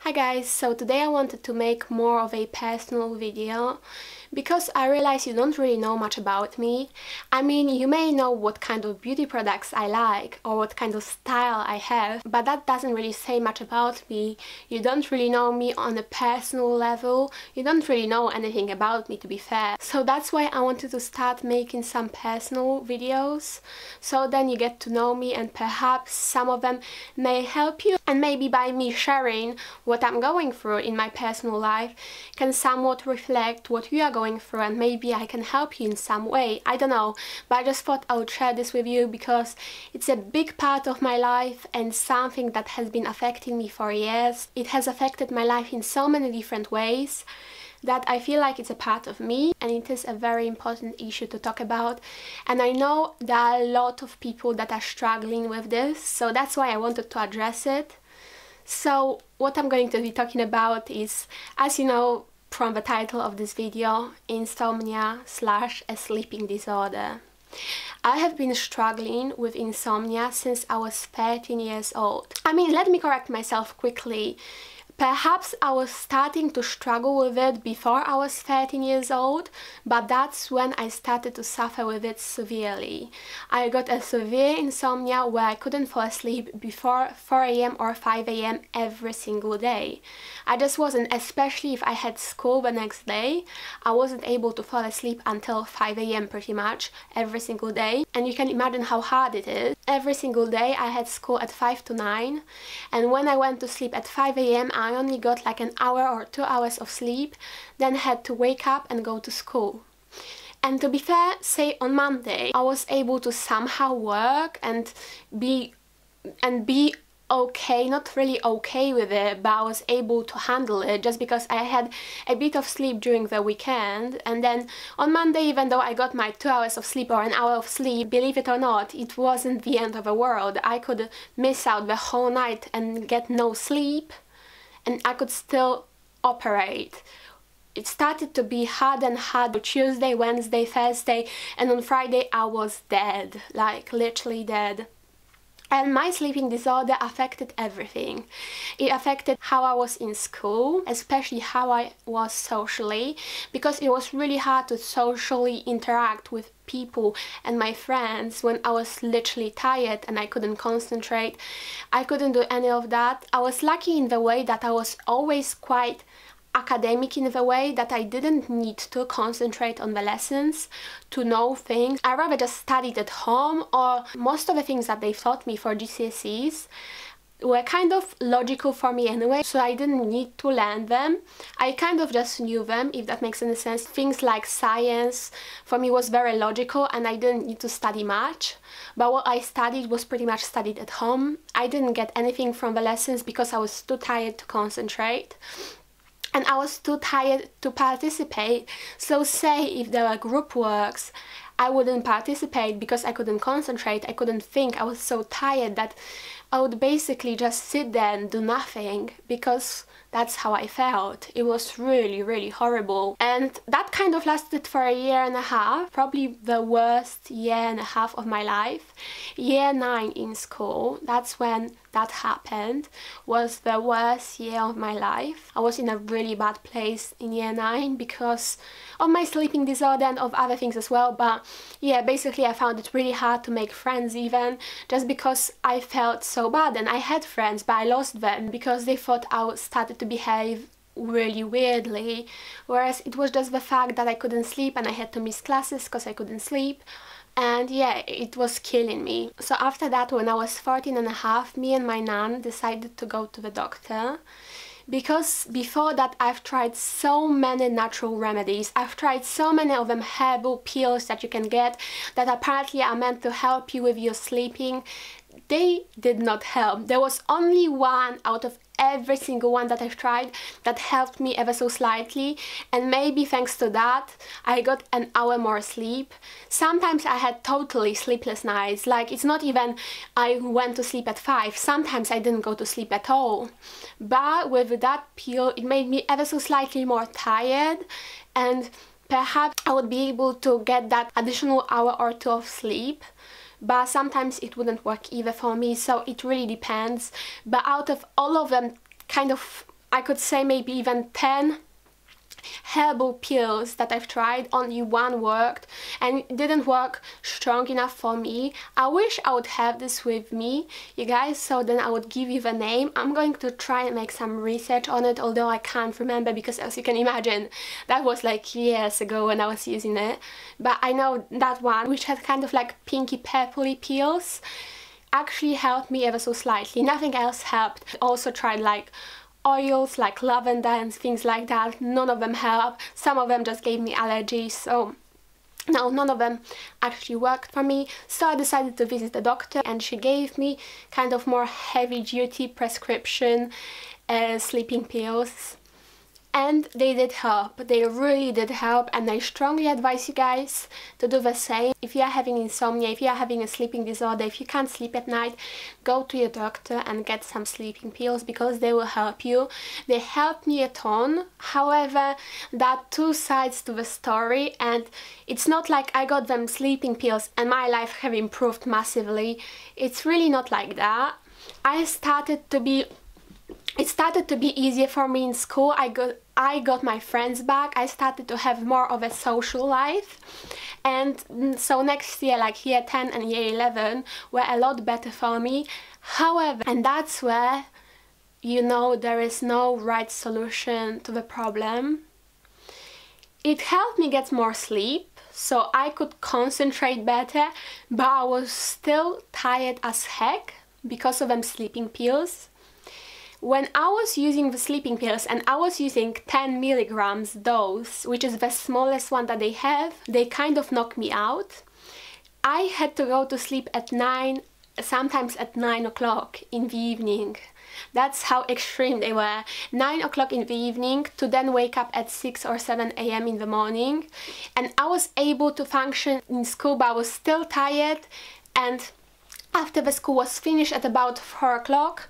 Hi guys, so today I wanted to make more of a personal video because I realize you don't really know much about me. I mean, you may know what kind of beauty products I like or what kind of style I have, but that doesn't really say much about me. You don't really know me on a personal level. You don't really know anything about me, to be fair. So that's why I wanted to start making some personal videos, so then you get to know me and perhaps some of them may help you, and maybe by me sharing what I'm going through in my personal life can somewhat reflect what you are going through, and maybe I can help you in some way. I don't know, but I just thought I would share this with you because it's a big part of my life and something that has been affecting me for years. It has affected my life in so many different ways that I feel like it's a part of me, and it is a very important issue to talk about. And I know there are a lot of people that are struggling with this, so that's why I wanted to address it. So what I'm going to be talking about is, as you know from the title of this video, insomnia / a sleeping disorder. I have been struggling with insomnia since I was 13 years old. I mean, let me correct myself quickly. Perhaps I was starting to struggle with it before I was 13 years old, but that's when I started to suffer with it severely. I got a severe insomnia where I couldn't fall asleep before 4 AM or 5 AM every single day. I just wasn't, especially if I had school the next day, I wasn't able to fall asleep until 5 AM pretty much every single day. And you can imagine how hard it is. Every single day I had school at 5 to 9, and when I went to sleep at 5 AM I only got like an hour or 2 hours of sleep, then had to wake up and go to school. And to be fair, say on Monday I was able to somehow work and be okay, not really okay with it, but I was able to handle it just because I had a bit of sleep during the weekend. And then on Monday, even though I got my 2 hours of sleep or an hour of sleep, believe it or not, it wasn't the end of the world. I could miss out the whole night and get no sleep, and I could still operate. It started to be hard and hard Tuesday, Wednesday, Thursday, and on Friday I was dead, like literally dead. And my sleeping disorder affected everything. It affected how I was in school, especially how I was socially, because it was really hard to socially interact with people and my friends when I was literally tired and I couldn't concentrate. I couldn't do any of that. I was lucky in the way that I was always quite academic in the way that I didn't need to concentrate on the lessons to know things. I rather just studied at home, or most of the things that they taught me for GCSEs were kind of logical for me anyway, so I didn't need to learn them. I kind of just knew them, if that makes any sense. Things like science for me was very logical and I didn't need to study much, but what I studied was pretty much studied at home. I didn't get anything from the lessons because I was too tired to concentrate. And I was too tired to participate. So say if there were group works, I wouldn't participate because I couldn't concentrate, I couldn't think. I was so tired that I would basically just sit there and do nothing because that's how I felt. It was really, really horrible. And that kind of lasted for a year and a half, probably the worst year and a half of my life. Year 9 in school, that's when that happened, was the worst year of my life. I was in a really bad place in year 9 because of my sleeping disorder and of other things as well. But yeah, basically I found it really hard to make friends even, just because I felt so bad. And I had friends, but I lost them because they thought I started to behave really weirdly, whereas it was just the fact that I couldn't sleep and I had to miss classes because I couldn't sleep. And yeah, it was killing me. So after that, when I was 14 and a half, me and my nan decided to go to the doctor. Because before that I've tried so many natural remedies. I've tried so many of them herbal pills that you can get that apparently are meant to help you with your sleeping. They did not help. There was only one out of every single one that I've tried that helped me ever so slightly, and maybe thanks to that I got an hour more sleep. Sometimes I had totally sleepless nights, like it's not even I went to sleep at 5, sometimes I didn't go to sleep at all. But with that pill it made me ever so slightly more tired, and perhaps I would be able to get that additional hour or 2 of sleep. But sometimes it wouldn't work either for me, so it really depends. But out of all of them kind of I could say maybe even 10 herbal pills that I've tried. Only one worked, and it didn't work strong enough for me. I wish I would have this with me, you guys, so then I would give you the name. I'm going to try and make some research on it, although I can't remember, because as you can imagine, that was like years ago when I was using it. But I know that one, which had kind of like pinky purpley pills, actually helped me ever so slightly. Nothing else helped. I also tried like oils like lavender and things like that. None of them helped. Some of them just gave me allergies, so no, none of them actually worked for me. So I decided to visit the doctor, and she gave me kind of more heavy duty prescription sleeping pills. And they did help. They really did help, and I strongly advise you guys to do the same. If you are having insomnia, if you are having a sleeping disorder, if you can't sleep at night, go to your doctor and get some sleeping pills, because they will help you. They helped me a ton. However, there are two sides to the story, and it's not like I got them sleeping pills and my life have improved massively. It's really not like that. It started to be easier for me in school. I got my friends back. I started to have more of a social life, and so next year, like year 10 and year 11, were a lot better for me. However, and that's where, you know, there is no right solution to the problem. It helped me get more sleep, so I could concentrate better, but I was still tired as heck because of them sleeping pills. When I was using the sleeping pills, and I was using 10 milligrams dose, which is the smallest one that they have, they kind of knocked me out. I had to go to sleep at 9, sometimes at 9 o'clock in the evening. That's how extreme they were. 9 o'clock in the evening to then wake up at 6 or 7 a.m. in the morning. And I was able to function in school, but I was still tired. And after the school was finished at about 4 o'clock,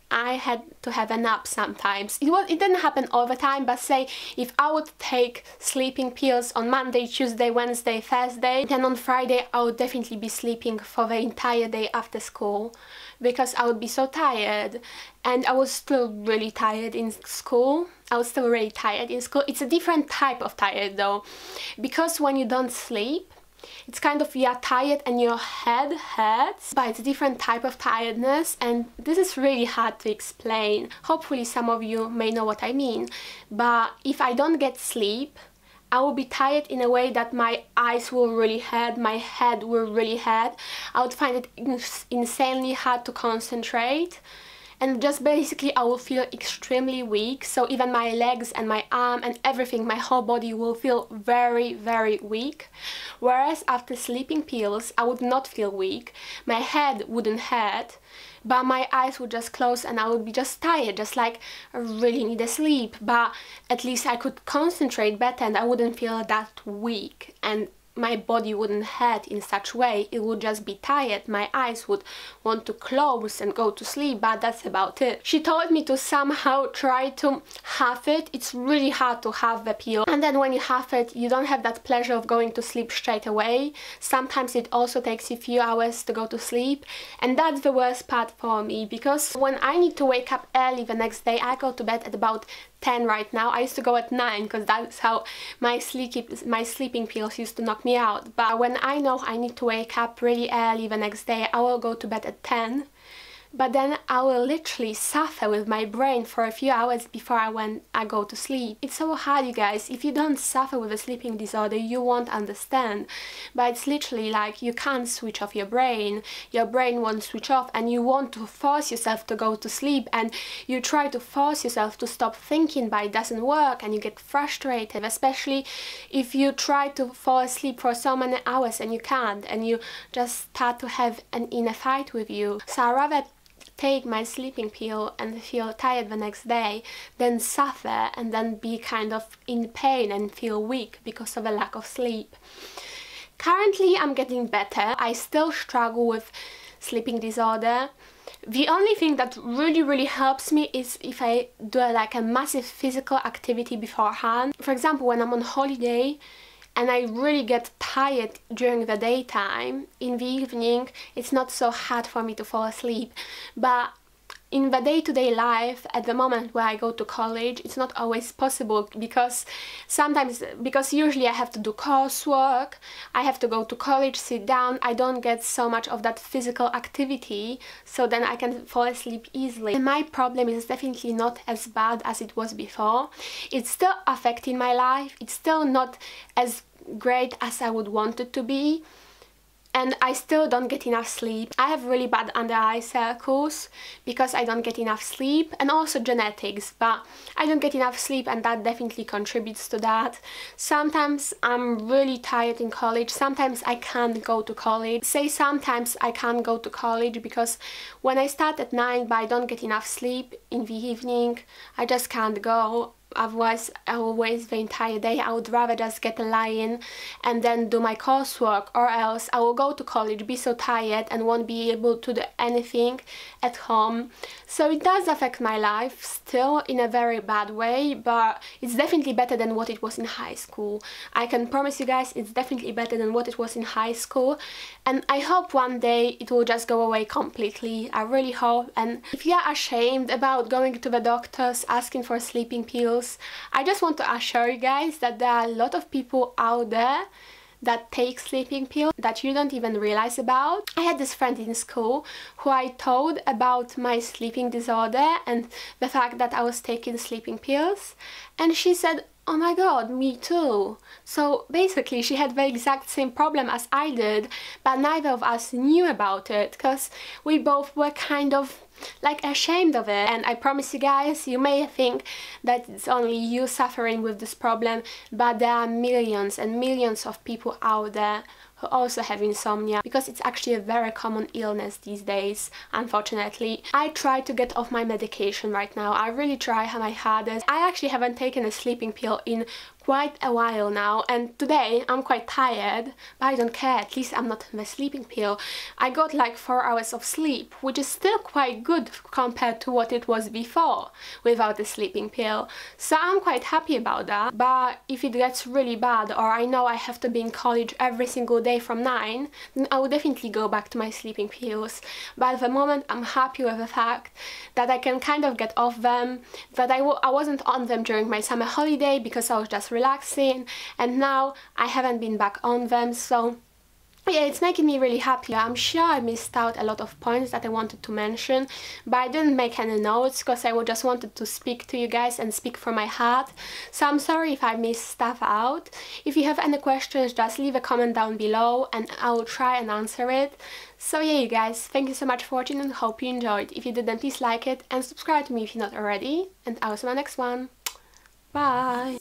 I had to have a nap sometimes. It didn't happen all the time, but say if I would take sleeping pills on Monday, Tuesday, Wednesday, Thursday, then on Friday I would definitely be sleeping for the entire day after school, because I would be so tired. And I was still really tired in school. It's a different type of tired though, because when you don't sleep, it's kind of, you are tired and your head hurts, but it's a different type of tiredness, and this is really hard to explain. Hopefully some of you may know what I mean, but if I don't get sleep, I will be tired in a way that my eyes will really hurt, my head will really hurt. I would find it insanely hard to concentrate. And just basically I will feel extremely weak, so even my legs and my arm and everything, my whole body will feel very, very weak. Whereas after sleeping pills, I would not feel weak, my head wouldn't hurt, but my eyes would just close and I would be just tired, just like I really need a sleep, but at least I could concentrate better and I wouldn't feel that weak, and my body wouldn't hurt in such way. It would just be tired, my eyes would want to close and go to sleep, but that's about it. She told me to somehow try to half it. It's really hard to half the pill, and then when you half it, you don't have that pleasure of going to sleep straight away. Sometimes it also takes you a few hours to go to sleep, and that's the worst part for me, because when I need to wake up early the next day, I go to bed at about 10 right now. I used to go at 9 because that's how my sleeping pills used to knock me out. But when I know I need to wake up really early the next day, I will go to bed at 10. But then I will literally suffer with my brain for a few hours before I go to sleep. It's so hard, you guys. If you don't suffer with a sleeping disorder, you won't understand. But it's literally like you can't switch off your brain won't switch off, and you want to force yourself to go to sleep, and you try to force yourself to stop thinking, but it doesn't work, and you get frustrated, especially if you try to fall asleep for so many hours and you can't, and you just start to have an inner fight with you. So I rather take my sleeping pill and feel tired the next day than suffer and then be kind of in pain and feel weak because of a lack of sleep. Currently I'm getting better. I still struggle with sleeping disorder. The only thing that really helps me is if I do like a massive physical activity beforehand. For example, when I'm on holiday and I really get tired during the daytime, in the evening it's not so hard for me to fall asleep. But in the day-to-day life, at the moment where I go to college, it's not always possible because usually I have to do coursework, I have to go to college, sit down, I don't get so much of that physical activity, so then I can fall asleep easily. And my problem is definitely not as bad as it was before. It's still affecting my life, it's still not as great as I would want it to be. And I still don't get enough sleep. I have really bad under eye circles because I don't get enough sleep, and also genetics, but I don't get enough sleep and that definitely contributes to that. Sometimes I'm really tired in college, sometimes I can't go to college. Sometimes I can't go to college because when I start at 9 but I don't get enough sleep in the evening, I just can't go. Otherwise, I will waste the entire day. I would rather just get a lie-in and then do my coursework, or else I will go to college, be so tired and won't be able to do anything at home. So it does affect my life still in a very bad way, but it's definitely better than what it was in high school. I can promise you guys it's definitely better than what it was in high school, and I hope one day it will just go away completely. I really hope. And if you are ashamed about going to the doctors asking for sleeping pills, I just want to assure you guys that there are a lot of people out there that take sleeping pills that you don't even realize about. I had this friend in school who I told about my sleeping disorder and the fact that I was taking sleeping pills, and she said, "Oh my god, me too." So basically she had the exact same problem as I did, but neither of us knew about it because we both were kind of like ashamed of it. And I promise you guys, you may think that it's only you suffering with this problem, but there are millions and millions of people out there who also have insomnia, because it's actually a very common illness these days, unfortunately. I try to get off my medication right now. I really try my hardest. I actually haven't taken a sleeping pill in quite a while now, and today I'm quite tired, but I don't care, at least I'm not on the sleeping pill. I got like 4 hours of sleep, which is still quite good compared to what it was before without the sleeping pill, so I'm quite happy about that. But if it gets really bad, or I know I have to be in college every single day from 9, then I will definitely go back to my sleeping pills. But at the moment I'm happy with the fact that I can kind of get off them, that I wasn't on them during my summer holiday because I was just relaxing, and now I haven't been back on them, so yeah, it's making me really happy. I'm sure I missed out a lot of points that I wanted to mention, but I didn't make any notes because I just wanted to speak to you guys and speak from my heart, so I'm sorry if I missed stuff out. If you have any questions, just leave a comment down below and I will try and answer it. So yeah, you guys, thank you so much for watching and hope you enjoyed. If you did, then please like it and subscribe to me if you're not already, and I'll see you in my next one. Bye!